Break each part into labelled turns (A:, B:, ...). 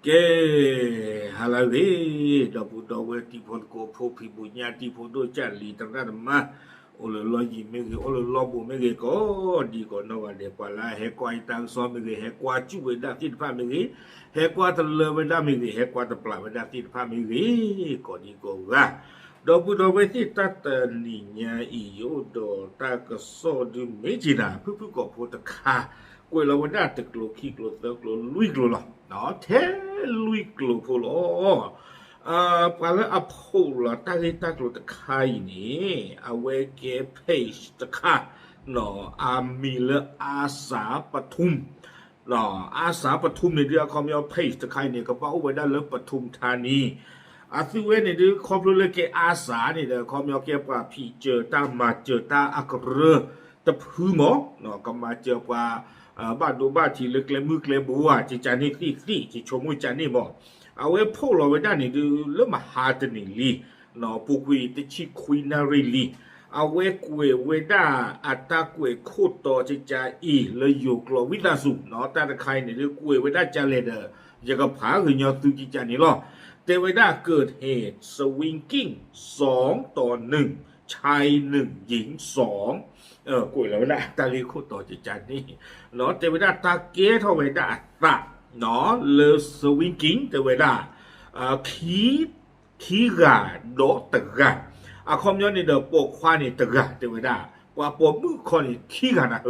A: ကဲဟာလာလေတော့ဘုတော်ဝဲတီဖို့ကိုဖို့ဖိပုညာတီဖို့တို့ကြလီတရတ်မโอโลโลจิเมกโอโลโลบุเมกก็ดีก็นว่าเดปลาเฮกวาตังซอเมกเฮกวาจุเวดาติดพาเมกเฮกวาตะเลเวดาเมกเฮกวาตะปลาเวดาติดพาเมกก็ดีก็ว่าดอกบุดอกเวติตัตนิญาอีโยดอตากะโซดิเมจินาพุก็โพตะคากวยลาวดาตะกโลคิกโลตะกโลลุยกโลล่ะเนาะเทลุยกโลโพโลปลาอัพโพลตาลิตากรตะไคนี่เอาไว้เก็บเพจตะค่ะเนาะอามีเลอาสาปทุมเนาะอาสาปทุมในเรื่องคอมยอเพจตะไคเนี่ยก็บอกไว้ได้เลยปทุมธานีอาซิเวในเรื่องคอมรู้เลยเกอาสาเนี่ยเด้อคอมยอเก็บว่าพี่เจอตามาเจอตาอักเรตะพื้หมอเนาะก็มาเจอว่าบ้านดูบ้านที่เล็กเล็กมือเล็กบัวที่จานี่ที่ชมมือจานี่บอกเอาไว้พวกเราไว้ได้นี่ดูเรื่องมหาตนิลีเนาะปุกุยติชิคุยนาริลีเอาไว้กุยไว้ได้อัตตากุยโคตรต่อจิจาอีเลยอยู่กลวิตาสุเนาะแต่ใครเนี่ยดูกุยไว้ได้จาเลเดอร์ยังกับผาคือยอตุจิจานี่หรอแต่ไว้ได้เกิดเหตุสวิงกิ้ง2-1ชาย1หญิง2กุยแล้วไว้ได้ตาลีโคตรต่อจิจานี่เนาะแต่ไว้ได้ตาเก๋เท่าไว้ได้ตาเนาะเลสวิงกิ้งแต่เวลาขีกาโดตะกาคอมยอนนี่เดอปกควานี่ตะกาแต่เวลาว่าปมือคนนี่ขีกานะเ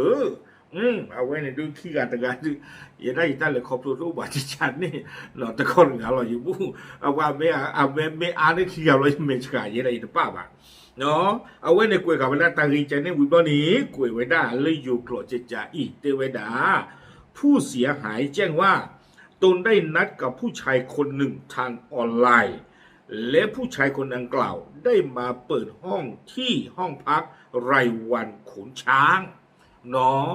A: อาไว้ในดูขีกาตะกาดูอย่าได้ตั้งเลยขอบตัวรูปบาจิจันนี่เนาะตะคนงาเราอยู่บูเอาว่าไม่อ่านได้ขีกาเราไม่ใช่อย่าได้ตะป้าบ่เนาะเอาไว้ในกวยกับเวลาตาริจันนี่วิบนี้กวยเวลาเลยอยู่โกรธจะอีเตเวดาผู้เสียหายแจ้งว่าตนได้นัดกับผู้ชายคนหนึ่งทางออนไลน์และผู้ชายคนดังกล่าวได้มาเปิดห้องที่ห้องพักรายวันขุนช้างเนาะ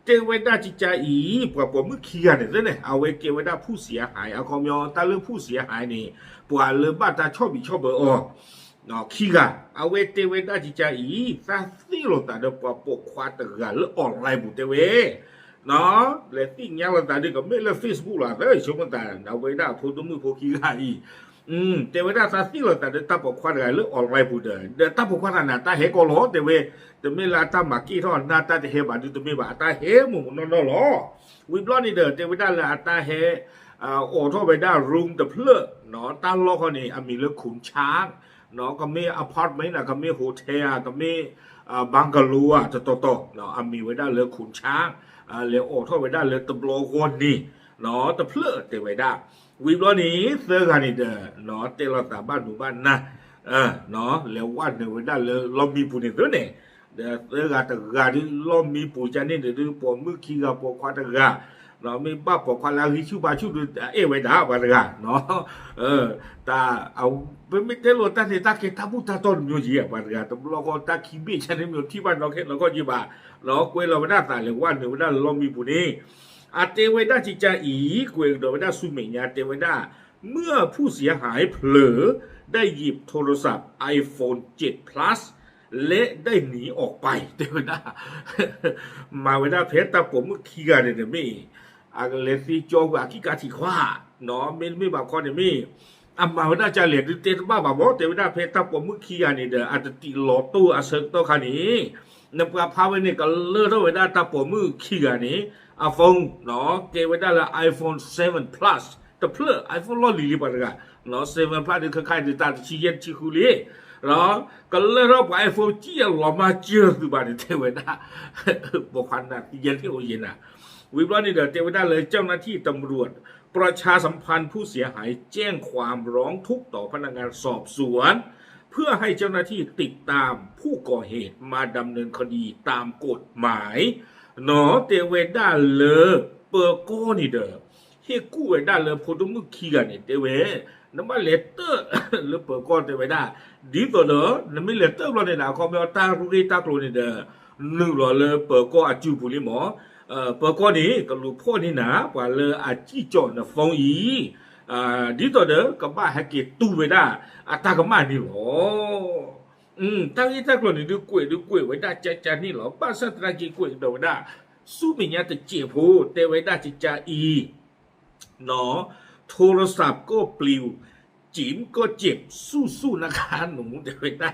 A: เจเวดาจิจาอีปว่าผมเมื่อเคียนเนี่ยเอาไว้เกเวดาผู้เสียหายเอาคอมยอตาเรื่องผู้เสียหายนี่ปว่าเรื่องบ้านตาชอบบิชอบเบอร์เนาะคีกาเอาไว้เจเวดาจิจาอีซาซิโลตาเดปว่าปกควาตะกาหรือออนไลน์บุเตเวเนาะเลยติ่งยังละตาเด็กก็ไม่เล่นเฟซบุ๊กละเลยชมกันตาเอาไว้ได้พูดมือพูดขี้ไก่แต่เวลาซาซิละตาเด็กตาปกควันอะไรหรือออนไลน์พูดเดินเดี๋ยวตาปกควันน่ะตาเฮก็ล้อแต่เวลาตาหมากี้ทอดหน้าตาจะเฮบาดูตัวไม่บาตาเฮมุนนล้อวิบล้อนี่เดินแต่เวลาละตาเฮโอ้ทอไปได้รุมแต่เพลเนาะตาล้อเขานี่มีเรื่องขุนช้างเนาะก็มีอพาร์ตเมนต์ก็มีโฮเทลก็มีบังกะลูจะโตเนาะมีไว้ได้เรื่องขุนช้างเลี้ยวโอ้ท่อไปได้เลยตบโลคนนี่เนาะตะเพลอเตไว้ได้วิบล้อนี้เสื้อกันนี่เด้อเนาะเตลตาบ้านหมู่บ้านนะเนาะแล้ววันหนึ่งไว้ได้เลยเรามีผู้นี่ตัวเนี่ยเดี๋ยวเสื้อกันตะกาที่เรามีผู้จันนี่เดี๋ยวปอมือขี้กับปอควาตะกาเราไม่บ้าปอควาลาฮิชูบาชูดูไว้ได้บ้านตะกาเนาะตาเอาไม่เตลตาเสตาเกตาบุตาต้นมีเยอะบ้านตะกาแต่เราก็ตาขี้เบี้ยฉันนี่มีที่บ้านเราแค่เราก็ยี่บ้าเรากวยเราไม่ได้ตายเลยวันหนึ่งไม่ได้เรามีผู้นี้อาเตไว้ได้จิจาอีกวยเราไม่ได้สุเมียเตไว้ได้เมื่อผู้เสียหายเผลอได้หยิบโทรศัพท์ iPhone 7 Plus และได้หนีออกไปเตไว้ได้มาไว้ได้เพชรตาผมเมื่อกี้กันเนี่ยไม่เลซี่โจกว่าขี้กาที่ขว้าเนาะไม่บางคนเนี่ยไม่มาไว้ได้จะเหลียดเตะบ้าบ่าบอกเตไว้ได้เพชรตาผมเมื่อกี้กันเนี่ยอาจจะตีหลอตู้อาเซิร์ตัวคันนี้นับว่าพาไว้เนี่ยก็เลิกเอาไว้ได้ตาผมมือขี้กันนี้ฟงเนาะเก็บไว้ได้ละ iPhone 7 Plus แต่เพื่อ iPhone ล้อลีไปเลยกันเนาะ7 Plus นี่คือใครที่ตาชี้เย็นชี้คุลีเนาะก็เลิกเอาไป iPhone เจี๊ยหล่อมาเจี๊ยคือบ้านนี่เทไว้ได้บอกพันนะเย็นที่โอเย็นนะวิบล้อนี่เดี๋ยวเทไว้ได้เลยเจ้าหน้าที่ตำรวจประชาสัมพันธ์ผู้เสียหายแจ้งความร้องทุกข์ต่อพนักงานสอบสวนเพื่อให้เจ้าหน้าที่ติดตามผู้ก่อเหตุมาดำเนินคดีตามกฎหมายเนาะเตเวด้าเลยเปอร์โกนี่เด้อเฮกูเวด้าเลยพอตุมุขี้กันนี่เตเวน้ำมันเลเตอร์หรือเปอร์โกเตเวด้าดีตัวเด้อน้ำมันเลเตอร์เราเนี่ยนะเขาไม่เอาตาลูกตาโกรนี่เด้อนึ่งเราเลยเปอร์โกอาจูบุลิหมอเปอร์โกนี่ก็ลูกพ่อนี่นะว่าเลยอาจีจอนฟงอีดีตัวเด้อก็บ้าให้เกตู้เวด้าตาก็มานี่หรอตั้งที่ตั้งคนดูกล้วยไว้ได้ใจนี่หรอป้าสัตว์กินกล้วยเดาได้สู้มีเนี้ยแต่เจ็บหูเตไว้ได้จิจาอีเนาะ โทรศัพท์ก็ปลิวจิ๋มก็เจ็บสู้ๆนะคะหนูเดี๋ยวไม่ได้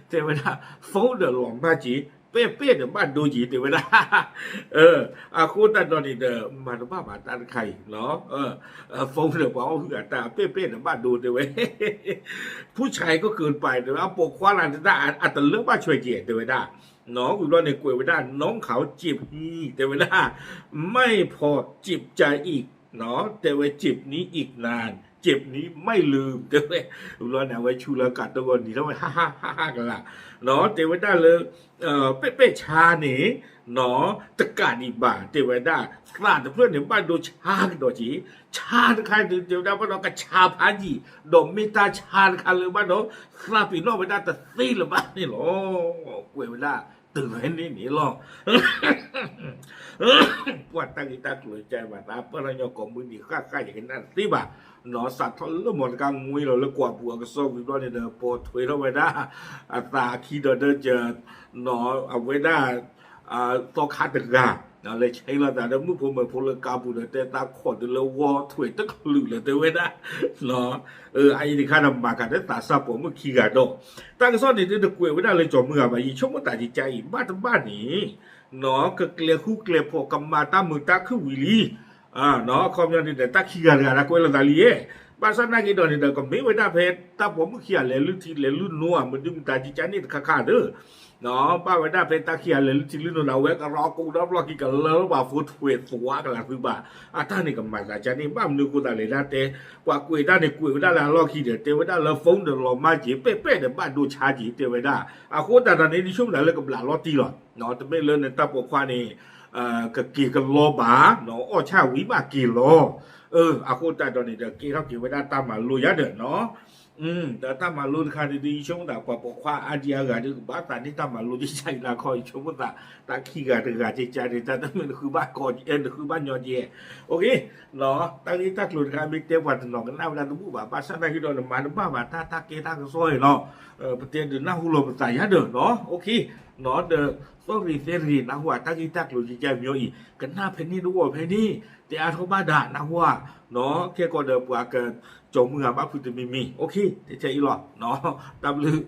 A: เดี๋ยวไม่ได้โฟนเดอร์หลงบ้าจีเป๊ะๆเดี๋ยวบ้านดูจีเดี๋ยวไม่ได้อาคูตัดตอนนี้เดอมาดูบ้าบาตันใครเนาะโฟนเดอร์บอกว่าเหือตาเป๊ะๆเดี๋ยวบ้านดูเดี๋ยวไว้ผู้ชายก็เกินไปเดี๋ยวเอาปกคว้าลานได้อัตเลือกบ้านช่วยเจี๋ยเดี๋ยวไม่ได้น้องอยู่รอดในกล้วยไม่ได้น้องเขาจีบนี่เดี๋ยวไม่ได้ไม่พอจีบใจอีกเนาะแต่ว่าจีบนี้อีกนานเจ็บนี้ไม่ลืมเดี๋ยวไว้รู้นะไว้ชูละกัดตัวนี้แล้วไว้ฮ่ากันละเนาะเดี๋ยวไว้ได้เลยเป๊ะชาเนี่ยเนาะตะการอีบ้าเดี๋ยวไว้ได้กล้าแต่เพื่อนเนี่ยบ้านดูชากันตัวจีชาใครเดี๋ยวได้บ้านเราก็ชาพาจีดมมิตาชาคันเลยบ้านเรากล้าปีนอกไว้ได้แต่ซีหรือบ้านนี่หรอกล้วยไว้ได้ตื่นไว้นี่หนีหรอกปวดตั้งอีตาตัวใจมาตาเพื่อนเราก็มือหนีข้าอย่างนั้นสิบ่าเนาะสัตว์ทะเลหมดกลางงุยเราแล้วกว่าบัวก็ส่งวิบล้อเนี่ยเด้อปวดถวยเราไว้ได้อัตราคีเดินเจอเนาะเอาไว้ได้ต่อขาตึกาเนาะเลยใช้เราแต่เดี๋ยวมือผมเหมือนพลกาบุญแต่ตาขอดแล้ววอถวยตะลุเลยแต่ไว้ได้เนาะไอ้ที่ข้าทำมากันแต่ตาซาผมมือขี้กาดอกตั้งซ่อนในเดือดกล้วยไว้ได้เลยจอมือมาอีช่วงมันตัดใจบ้านนี้เนาะก็เกลียคู่เกลียพอกำมาตามือตาคือวิลีเนาะคอมยันนี่ตาขี้กันละกวยละดาลีภาษาหน้ากี่ดอนนี่ก็ไม่ไว้ได้เพชรตาผมขี้อะไรลื่นที่เลยลื่นนัวมันดึงตาจิจานี่ข้าเด้อเนาะป้าไว้ได้เพชรตาขี้อะไรลื่นที่ลื่นนัวเราเวก็รอกูรับรอกี่กันแล้วว่าฟุตเวทสัวกันละคือบ่าท่านนี่ก็มาจากจานี่บ้ามนึกกูตาเลยนะแต่กว่ากวยได้เนี่ยกวยได้ละรอขี้เด้อเตไว้ได้ละฟงเด้อรอมาจีเป๊ะเด้อบ้านดูชาจีเตไว้ได้โคตรตานี้ที่ช่วงไหนเลยกับหลานรอตีหรอเนาะแต่ไม่เลินในตาปกควานี่ก็กี่กันโลบาเนาะอ้อชาวิมากี่โลโคตรตอนนี้เดี๋ยวกี่เขากี่ไว้ได้ตามมาลุยเด้อเนาะแต่ตามมาลุยคาดีช่วงแต่กว่าปกควาอาเดียกันที่บ้านตานี่ตามมาลุยที่ใจละคอยช่วงตาขี้กันถึงกันใจแต่ตั้งมันคือบ้านก่อนคือบ้านยอดเย่โอเคเนาะตั้งนี้ตักลุยการมีเตวันหนองกันหน้าเวลาตุ้มบ้าภาษาไทยที่โดนมาบ้าตาเกตาก็ซอยเนาะประเทศเดินหน้าหุ่นลมใส่ยาเด้อเนาะโอเคเนาะเด้อsorry na huwa tak lu ji ja myo yi kana pheni du wo pheni te a tho ba da na huwa no ke ko de bwa ke chong mu ga ba phu ti mi okay te che yi lo no w